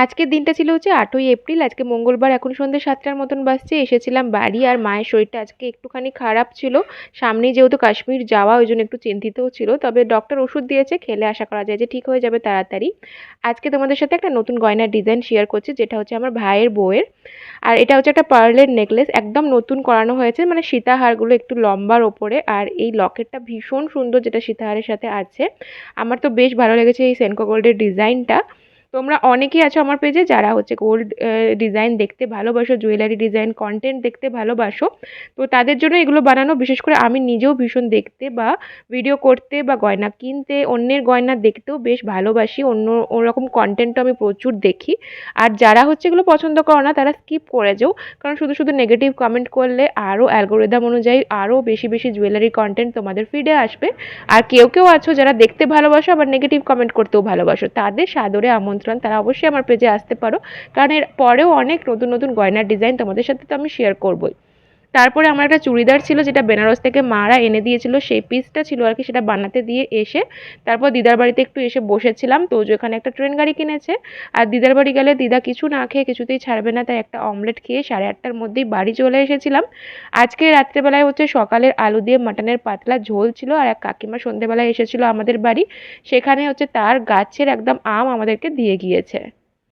আজকের দিনটা ছিল হচ্ছে ৮ই এপ্রিল, আজকে মঙ্গলবার, এখন সন্ধ্যে ৭টার মতন বাজছে। এসেছিলাম বাড়ি, আর মায়ের শরীরটা আজকে একটুখানি খারাপ ছিল। সামনেই যেহেতু কাশ্মীর যাওয়া, ওই জন্য একটু চিন্তিতও ছিল। তবে ডক্টর ওষুধ দিয়েছে, খেলে আশা করা যায় যে ঠিক হয়ে যাবে তাড়াতাড়ি। আজকে তোমাদের সাথে একটা নতুন গয়নার ডিজাইন শেয়ার করছি, যেটা হচ্ছে আমার ভাইয়ের বউয়ের। আর এটা হচ্ছে একটা পার্লের নেকলেস, একদম নতুন করানো হয়েছে, মানে সীতাহারগুলো একটু লম্বার ওপরে। আর এই লকেটটা ভীষণ সুন্দর, যেটা সীতাহারের সাথে আছে। আমার তো বেশ ভালো লেগেছে এই সেনকো গোল্ডের ডিজাইনটা। তোমরা অনেকেই আছো আমার পেজে যারা হচ্ছে গোল্ড ডিজাইন দেখতে ভালোবাসো, জুয়েলারি ডিজাইন কন্টেন্ট দেখতে ভালোবাসো। তো তাদের জন্য এগুলো বানানো, বিশেষ করে আমি নিজেও ভীষণ দেখতে বা ভিডিও করতে বা গয়না কিনতে, অন্যের গয়না দেখতেও বেশ ভালোবাসি। অন্য ওরকম কন্টেন্টও আমি প্রচুর দেখি। আর যারা হচ্ছে এগুলো পছন্দ করো না তারা স্কিপ করে যাও, কারণ শুধু শুধু নেগেটিভ কমেন্ট করলে আরও অ্যালগোরিদম অনুযায়ী আরও বেশি বেশি জুয়েলারি কন্টেন্ট তোমাদের ফিডে আসবে। আর কেউ কেউ আছো যারা দেখতে ভালোবাসো আবার নেগেটিভ কমেন্ট করতেও ভালোবাসো, তাদের সাদরে আমন্ত্রণ, তারা অবশ্যই আমার পেজে আসতে পারো। কারণ এর পরেও অনেক নতুন নতুন গয়নার ডিজাইন তোমাদের সাথে তো আমি শেয়ার করবোই। তারপরে আমার একটা চুড়িদার ছিল, যেটা বেনারস থেকে মারা এনে দিয়েছিল, সেই পিসটা ছিল আর কি, সেটা বানাতে দিয়ে এসে তারপর দিদার বাড়িতে একটু এসে বসেছিলাম। তো এখানে একটা ট্রেন গাড়ি কিনেছে, আর দিদার বাড়ি গেলে দিদা কিছু না খেয়ে কিছুতেই ছাড়বে না, তাই একটা অমলেট খেয়ে 8:30টার মধ্যেই বাড়ি চলে এসেছিলাম। আজকে রাত্রেবেলায় হচ্ছে সকালের আলু দিয়ে মাটনের পাতলা ঝোল ছিল, আর এক কাকিমা সন্ধেবেলায় এসেছিলো আমাদের বাড়ি, সেখানে হচ্ছে তার গাছের একদম আম আমাদেরকে দিয়ে গিয়েছে।